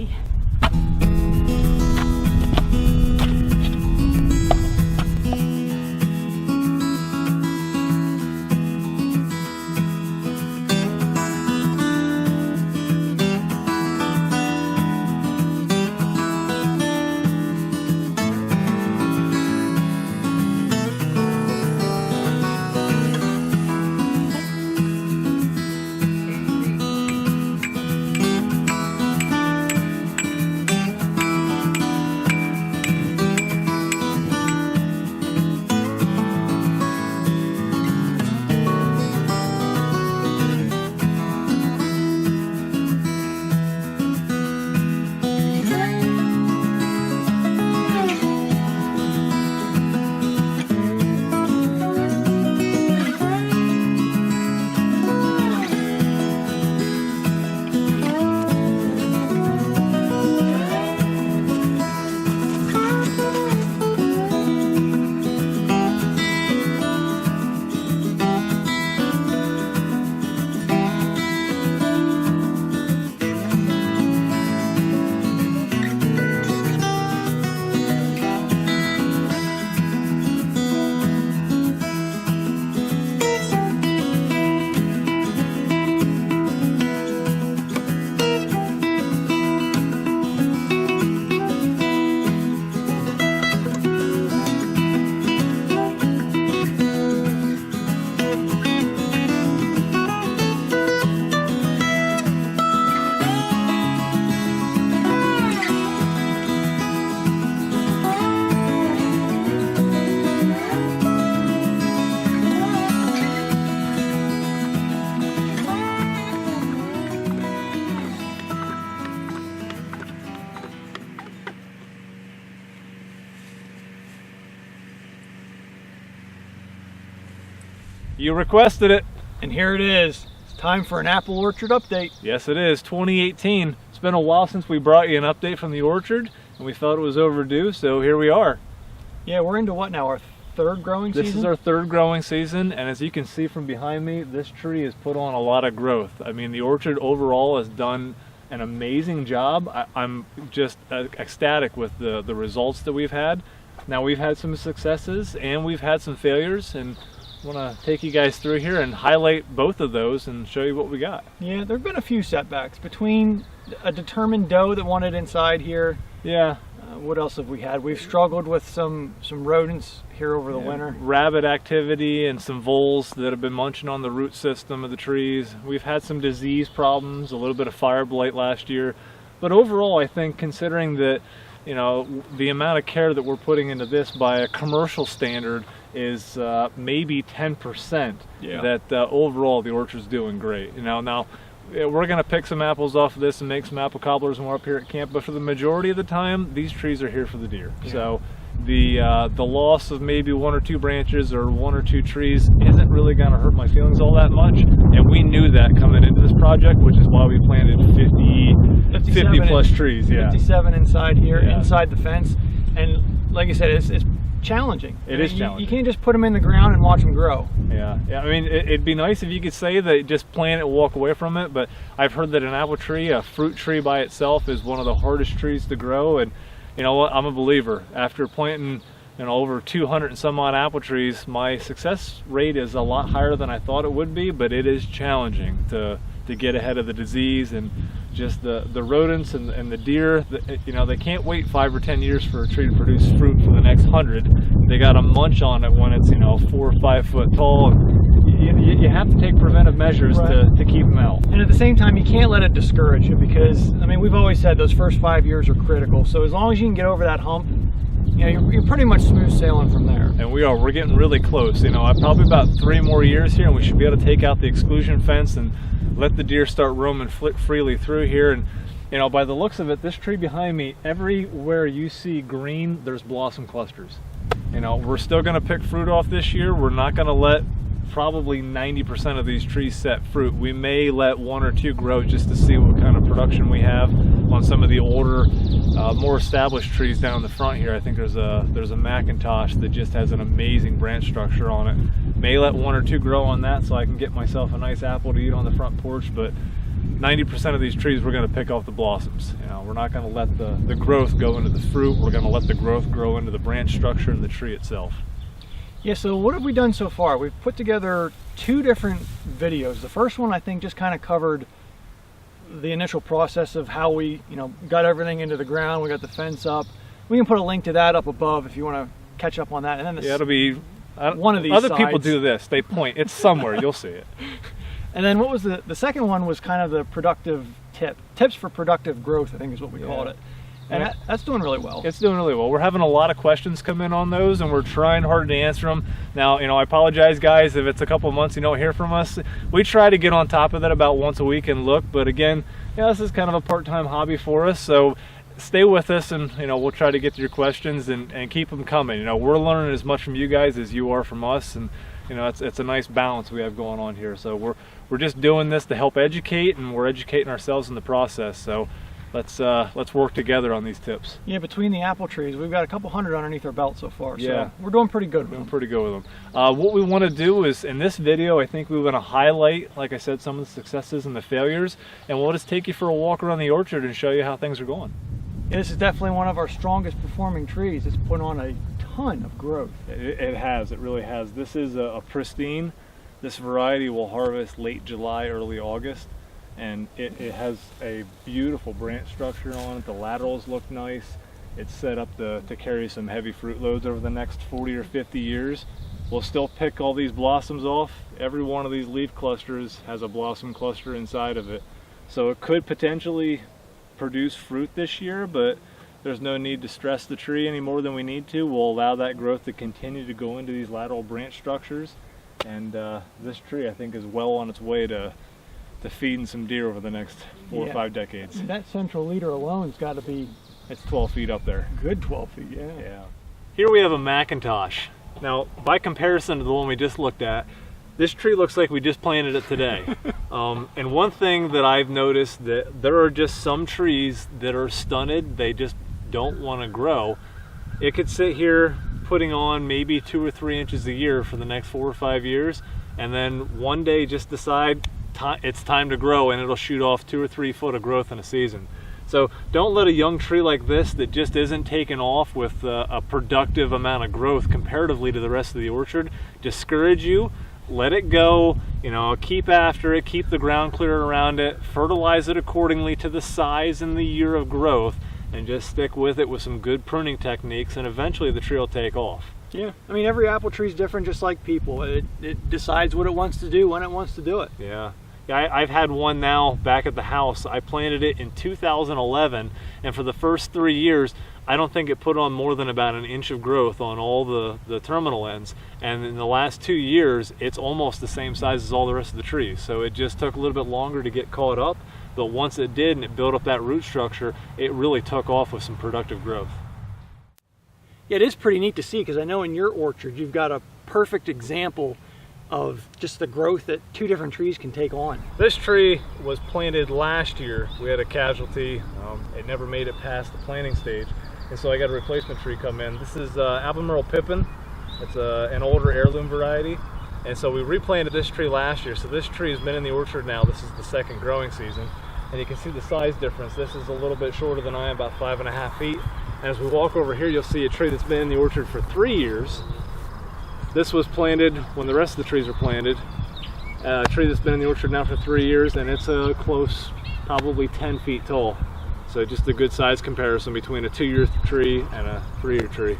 boy. You requested it. And here it is. It's time for an apple orchard update. Yes, it is. 2018. It's been a while since we brought you an update from the orchard, and we thought it was overdue, so here we are. Yeah, we're into what now? Our third growing season? This is our third growing season, and as you can see from behind me, this tree has put on a lot of growth. I mean, the orchard overall has done an amazing job. I'm just ecstatic with the results that we've had. Now, we've had some successes and we've had some failures, and I want to take you guys through here and highlight both of those and show you what we got. Yeah, there have been a few setbacks between a determined doe that wanted inside here. Yeah. What else have we had? We've struggled with some rodents here over the winter. Rabbit activity and some voles that have been munching on the root system of the trees. We've had some disease problems, a little bit of fire blight last year. But overall, I think considering that, you know, the amount of care that we're putting into this by a commercial standard is maybe 10%, that overall the orchard's doing great. You know, now we're going to pick some apples off of this and make some apple cobblers more up here at camp, but for the majority of the time, these trees are here for the deer. Yeah. So the loss of maybe one or two branches or one or two trees isn't really going to hurt my feelings all that much, and we knew that coming into this project, which is why we planted 50 plus trees. 57 inside here, inside the fence, and like I said, it's challenging. It is challenging. You can't just put them in the ground and watch them grow. Yeah. I mean, it'd be nice if you could say that just plant it and walk away from it, but I've heard that an apple tree, a fruit tree by itself, is one of the hardest trees to grow. And you know what? I'm a believer. After planting, you know, over 200 and some odd apple trees, my success rate is a lot higher than I thought it would be, but it is challenging to get ahead of the disease and just the rodents and the deer. You know, they can't wait 5 or 10 years for a tree to produce fruit for the next 100. They got to munch on it when it's, you know, 4 or 5 foot tall. You have to take preventive measures to keep them out. And at the same time, you can't let it discourage you, because I mean, we've always said those first 5 years are critical. So as long as you can get over that hump, you know, you're pretty much smooth sailing from there. And we're getting really close. You know, I've probably about 3 more years here, and we should be able to take out the exclusion fence and let the deer start roaming freely through here. And you know, by the looks of it, this tree behind me, everywhere you see green, there's blossom clusters. You know, we're still going to pick fruit off this year. We're not going to let probably 90% of these trees set fruit. We may let 1 or 2 grow just to see what kind of production we have on some of the older, more established trees down the front here. I think there's a Macintosh that just has an amazing branch structure on it. May let 1 or 2 grow on that so I can get myself a nice apple to eat on the front porch, but 90% of these trees we're going to pick off the blossoms. You know, we're not going to let the growth go into the fruit. We're going to let the growth grow into the branch structure and the tree itself. Yeah, so what have we done so far? We've put together 2 different videos. The first one I think just kind of covered the initial process of how we, got everything into the ground. We got the fence up. We can put a link to that up above if you want to catch up on that. And then it'll be one of these other sides. People do this. They point. It's somewhere. You'll see it. And then what was the second one was kind of the productive tips for productive growth, I think is what we called it. And that's doing really well. It's doing really well. We're having a lot of questions come in on those, and we're trying hard to answer them. Now, I apologize, guys, if it's a couple months you don't hear from us. We try to get on top of that about once a week and look, but again, this is kind of a part-time hobby for us, so stay with us, and we'll try to get to your questions and keep them coming. We're learning as much from you guys as you are from us, and it's a nice balance we have going on here. So we're just doing this to help educate, and we're educating ourselves in the process. So let's work together on these tips. Yeah, between the apple trees, we've got a couple hundred underneath our belt so far. Yeah, so we're doing pretty good with them. Pretty good with them. What we want to do is, in this video, I think we want to highlight, like I said, some of the successes and the failures, and we'll just take you for a walk around the orchard and show you how things are going. Yeah, this is definitely one of our strongest performing trees. It's put on a ton of growth. It has. It really has. This is a pristine. This variety will harvest late July, early August. And it has a beautiful branch structure on it. The laterals look nice. It's set up to carry some heavy fruit loads over the next 40 or 50 years. We'll still pick all these blossoms off. Every one of these leaf clusters has a blossom cluster inside of it. So it could potentially produce fruit this year, but there's no need to stress the tree any more than we need to. We'll allow that growth to continue to go into these lateral branch structures. And this tree, I think, is well on its way to feeding some deer over the next 4 or 5 decades. That central leader alone's got to be... It's 12 feet up there. Good 12 feet, yeah. Here we have a Macintosh. Now, by comparison to the one we just looked at, this tree looks like we just planted it today. And one thing that I've noticed, that there are just some trees that are stunted. They just don't want to grow. It could sit here putting on maybe 2 or 3 inches a year for the next 4 or 5 years, and then one day just decide it's time to grow, and it'll shoot off 2 or 3 foot of growth in a season. So don't let a young tree like this that just isn't taken off with a productive amount of growth comparatively to the rest of the orchard discourage you. Let it go, keep after it, keep the ground clear around it, fertilize it accordingly to the size and the year of growth, and just stick with it with some good pruning techniques, and eventually the tree will take off. Yeah, I mean, every apple tree is different, just like people. It decides what it wants to do when it wants to do it. Yeah, I've had one now back at the house. I planted it in 2011, and for the first 3 years, I don't think it put on more than about an inch of growth on all the terminal ends. And in the last 2 years, it's almost the same size as all the rest of the trees. So it just took a little bit longer to get caught up, but once it did and it built up that root structure, it really took off with some productive growth. Yeah, it is pretty neat to see, because I know in your orchard you've got a perfect example of just the growth that 2 different trees can take on. This tree was planted last year. We had a casualty. It never made it past the planting stage, and so I got a replacement tree come in. This is Albemarle Pippin. It's an older heirloom variety, and so we replanted this tree last year. So this tree has been in the orchard now. This is the 2nd growing season, and you can see the size difference. This is a little bit shorter than I am, about 5.5 feet. And as we walk over here, you'll see a tree that's been in the orchard for 3 years. This was planted when the rest of the trees were planted. A tree that's been in the orchard now for 3 years, and it's a close, probably 10 feet tall. So just a good size comparison between a 2-year tree and a 3-year tree.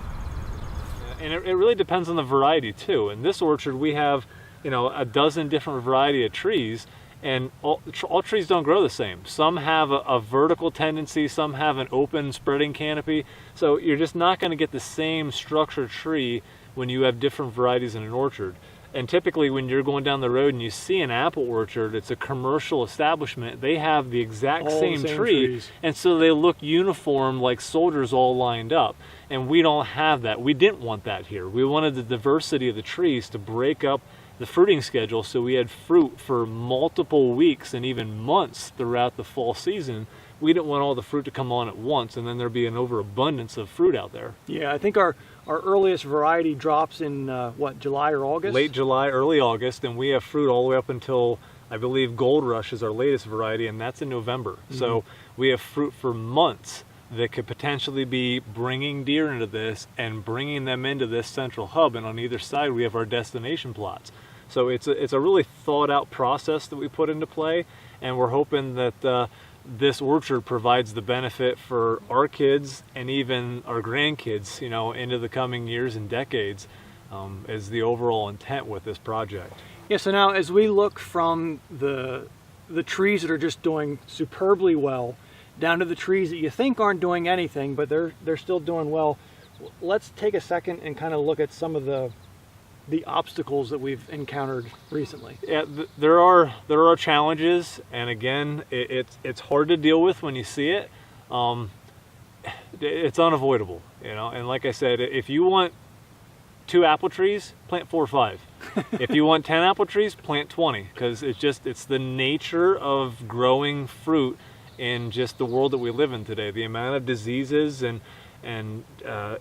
And it really depends on the variety too. In this orchard, we have, a dozen different variety of trees, and all trees don't grow the same. Some have a vertical tendency, some have an open spreading canopy. So you're just not going to get the same structured tree when you have different varieties in an orchard. And typically when you're going down the road and you see an apple orchard, it's a commercial establishment. They have the exact same tree, trees. And so they look uniform, like soldiers all lined up. And we don't have that. We didn't want that here. We wanted the diversity of the trees to break up the fruiting schedule, so we had fruit for multiple weeks and even months throughout the fall season. We didn't want all the fruit to come on at once, and then there'd be an overabundance of fruit out there. Yeah, I think our earliest variety drops in July or August? Late July, early August, and we have fruit all the way up until I believe Gold Rush is our latest variety, and that's in November. So we have fruit for months that could potentially be bringing deer into this and bringing them into this central hub, and on either side we have our destination plots. So it's a really thought out process that we put into play, and we're hoping that this orchard provides the benefit for our kids and even our grandkids, you know, into the coming years and decades, is the overall intent with this project. Yeah, so now as we look from the trees that are just doing superbly well down to the trees that you think aren't doing anything, but they're still doing well, let's take a second and kind of look at some of the obstacles that we've encountered recently. Yeah, there are challenges, and again, it's hard to deal with when you see it. It's unavoidable, you know. And like I said, if you want 2 apple trees, plant 4 or 5. If you want 10 apple trees, plant 20, because it's the nature of growing fruit in just the world that we live in today. The amount of diseases and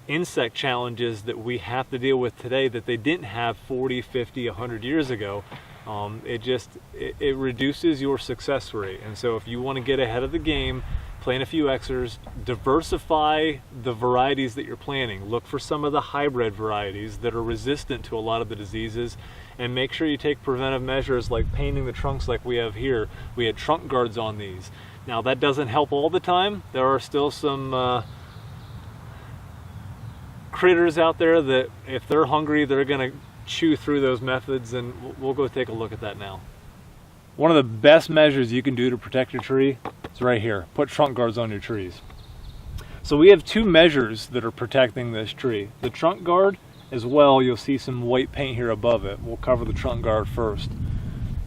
insect challenges that we have to deal with today that they didn't have 40, 50, 100 years ago, it reduces your success rate. And so if you want to get ahead of the game, plant a few Xers, diversify the varieties that you're planting. Look for some of the hybrid varieties that are resistant to a lot of the diseases, and make sure you take preventive measures like painting the trunks like we have here. We had trunk guards on these. Now that doesn't help all the time. There are still some critters out there that if they're hungry, they're gonna chew through those methods, and we'll go take a look at that now. One of the best measures you can do to protect your tree is right here. Put trunk guards on your trees. So we have 2 measures that are protecting this tree. The trunk guard as well, you'll see some white paint here above it. We'll cover the trunk guard first.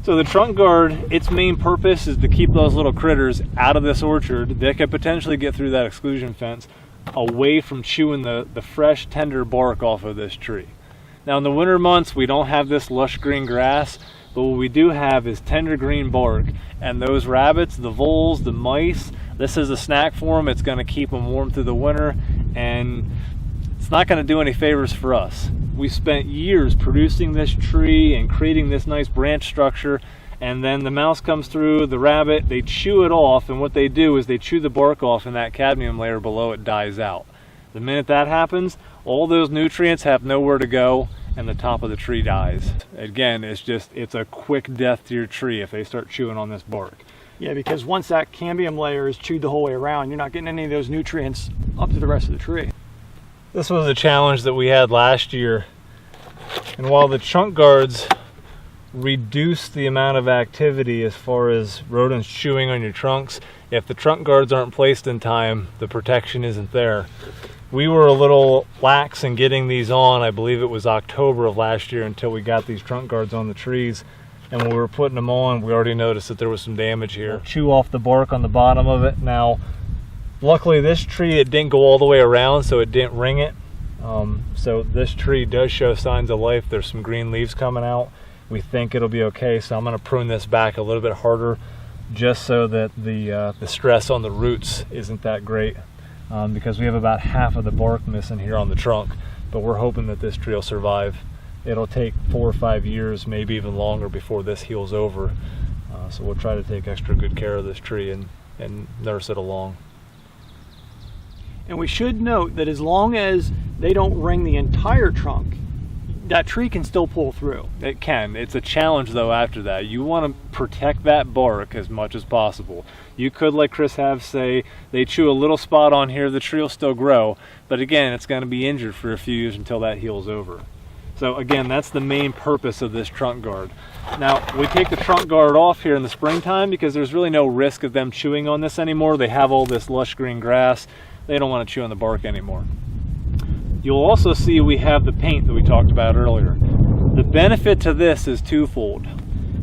So the trunk guard, its main purpose is to keep those little critters out of this orchard that could potentially get through that exclusion fence, away from chewing the fresh, tender bark off of this tree. Now in the winter months, we don't have this lush green grass, but what we do have is tender green bark, and those rabbits, the voles, the mice, this is a snack for them. It's going to keep them warm through the winter, and it's not going to do any favors for us. We spent years producing this tree and creating this nice branch structure, and then the mouse comes through, the rabbit, they chew it off, and what they do is they chew the bark off, and that cadmium layer below it dies out. The minute that happens, all those nutrients have nowhere to go, and the top of the tree dies. Again, it's a quick death to your tree if they start chewing on this bark. Yeah, because once that cadmium layer is chewed the whole way around, you're not getting any of those nutrients up to the rest of the tree. This was a challenge that we had last year, and while the trunk guards reduce the amount of activity as far as rodents chewing on your trunks, if the trunk guards aren't placed in time, the protection isn't there. We were a little lax in getting these on. I believe it was October of last year until we got these trunk guards on the trees, and when we were putting them on, we already noticed that there was some damage here. Chew off the bark on the bottom of it. Now luckily this tree, it didn't go all the way around, so it didn't ring it. So this tree does show signs of life. There's some green leaves coming out. We think it'll be okay, so I'm going to prune this back a little bit harder just so that the stress on the roots isn't that great, because we have about half of the bark missing here on the trunk, but we're hoping that this tree will survive. It'll take 4 or 5 years, maybe even longer, before this heals over, so we'll try to take extra good care of this tree and nurse it along. And we should note that as long as they don't ring the entire trunk, that tree can still pull through. It can. It's a challenge though after that. You want to protect that bark as much as possible. You could, like Chris have, say they chew a little spot on here, the tree will still grow, but again, it's going to be injured for a few years until that heals over. So again, that's the main purpose of this trunk guard. Now, we take the trunk guard off here in the springtime because there's really no risk of them chewing on this anymore. They have all this lush green grass. They don't want to chew on the bark anymore. You'll also see we have the paint that we talked about earlier. The benefit to this is twofold.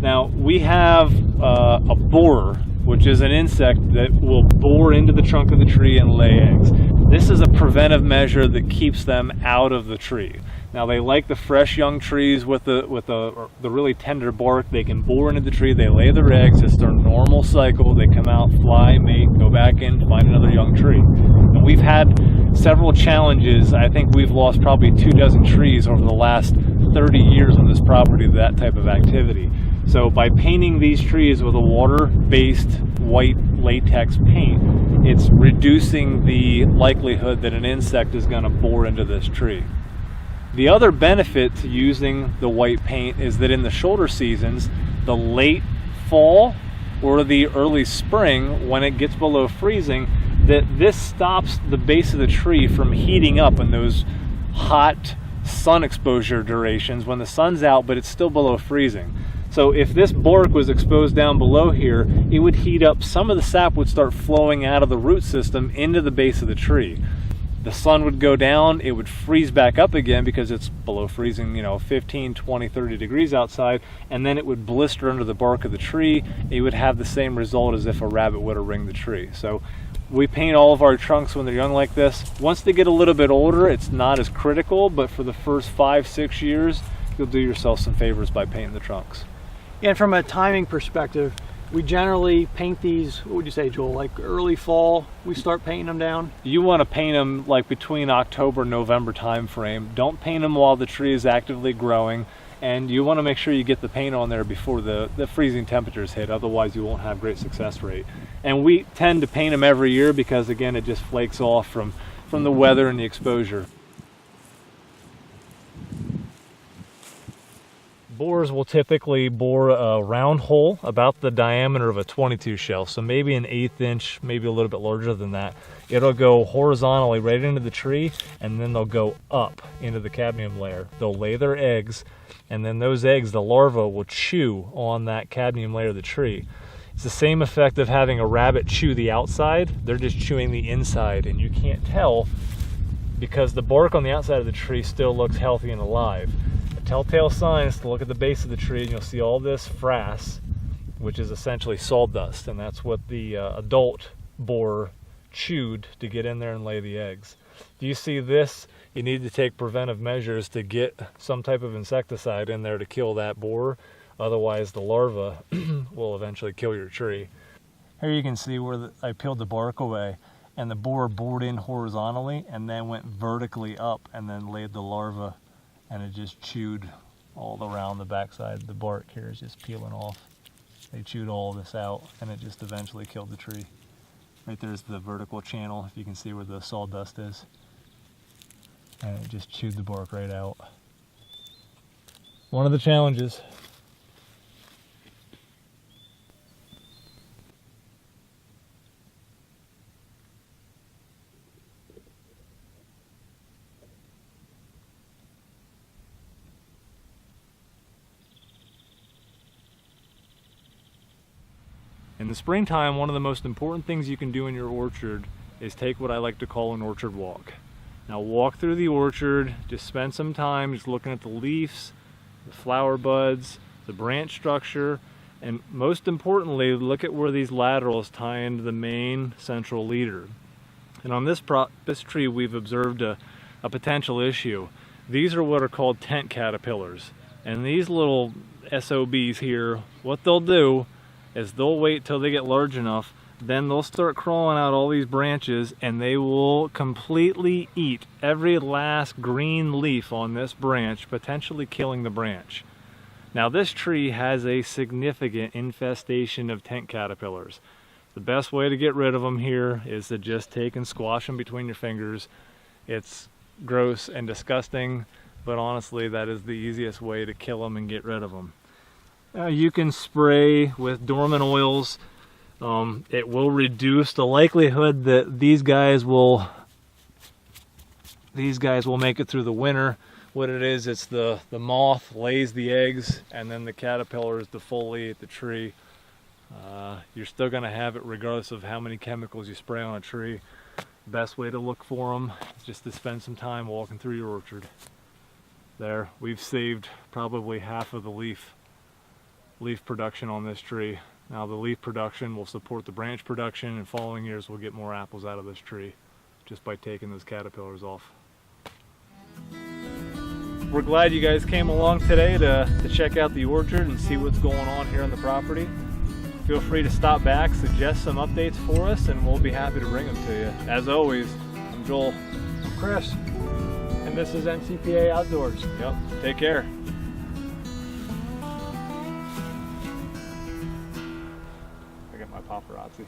Now, we have a borer, which is an insect that will bore into the trunk of the tree and lay eggs. This is a preventive measure that keeps them out of the tree. Now, they like the fresh young trees with the really tender bark. They can bore into the tree, they lay their eggs, it's their normal cycle. They come out, fly, mate, go back in, find another young tree. And we've had several challenges. I think we've lost probably 24 trees over the last 30 years on this property to that type of activity. So by painting these trees with a water-based white latex paint, it's reducing the likelihood that an insect is going to bore into this tree. The other benefit to using the white paint is that in the shoulder seasons, the late fall or the early spring, when it gets below freezing, that this stops the base of the tree from heating up in those hot sun exposure durations when the sun's out but it's still below freezing. So if this bark was exposed down below here, it would heat up. Some of the sap would start flowing out of the root system into the base of the tree. The sun would go down, it would freeze back up again because it's below freezing, 15, 20, 30 degrees outside, and then it would blister under the bark of the tree. It would have the same result as if a rabbit would have ringed the tree. So we paint all of our trunks when they're young like this. Once they get a little bit older, it's not as critical, but for the first 5-6 years, you'll do yourself some favors by painting the trunks. And from a timing perspective, we generally paint these, what would you say, Joel, like early fall, we start painting them down? You want to paint them like between October and November time frame. Don't paint them while the tree is actively growing, and you want to make sure you get the paint on there before the freezing temperatures hit, otherwise you won't have great success rate. And we tend to paint them every year because, again, it just flakes off from the weather and the exposure. Borers will typically bore a round hole about the diameter of a 22 shell, so maybe an 1/8 inch, maybe a little bit larger than that. It'll go horizontally right into the tree, and then they'll go up into the cadmium layer. They'll lay their eggs, and then those eggs, the larvae, will chew on that cadmium layer of the tree. It's the same effect of having a rabbit chew the outside. They're just chewing the inside, and you can't tell because the bark on the outside of the tree still looks healthy and alive. Telltale sign is to look at the base of the tree and you'll see all this frass, which is essentially sawdust, and that's what the adult borer chewed to get in there and lay the eggs. Do you see this? You need to take preventive measures to get some type of insecticide in there to kill that borer, otherwise the larva will eventually kill your tree. Here you can see where I peeled the bark away, and the borer bored in horizontally and then went vertically up and then laid the larva, and it just chewed all around the backside. The bark here is just peeling off. They chewed all this out, and it just eventually killed the tree. Right there's the vertical channel, if you can see where the sawdust is. And it just chewed the bark right out. One of the challenges. In the springtime, one of the most important things you can do in your orchard is take what I like to call an orchard walk. Now walk through the orchard, just spend some time just looking at the leaves, the flower buds, the branch structure, and most importantly, look at where these laterals tie into the main central leader. And on this tree, we've observed a potential issue. These are what are called tent caterpillars. And these little SOBs here, what they'll do is they'll wait till they get large enough, then they'll start crawling out all these branches, and they will completely eat every last green leaf on this branch, potentially killing the branch. Now this tree has a significant infestation of tent caterpillars. The best way to get rid of them here is to just take and squash them between your fingers. It's gross and disgusting, but honestly that is the easiest way to kill them and get rid of them. You can spray with dormant oils. It will reduce the likelihood that these guys will make it through the winter. What it is, it's the moth lays the eggs, and then the caterpillars defoliate the tree. You're still going to have it regardless of how many chemicals you spray on a tree. Best way to look for them is just to spend some time walking through your orchard. There, we've saved probably half of the leaf production on this tree. Now the leaf production will support the branch production, and following years we'll get more apples out of this tree just by taking those caterpillars off. We're glad you guys came along today to check out the orchard and see what's going on here on the property. Feel free to stop back, suggest some updates for us, and we'll be happy to bring them to you. As always, I'm Joel. I'm Chris, and this is NCPA Outdoors. Yep, take care. paparazzi.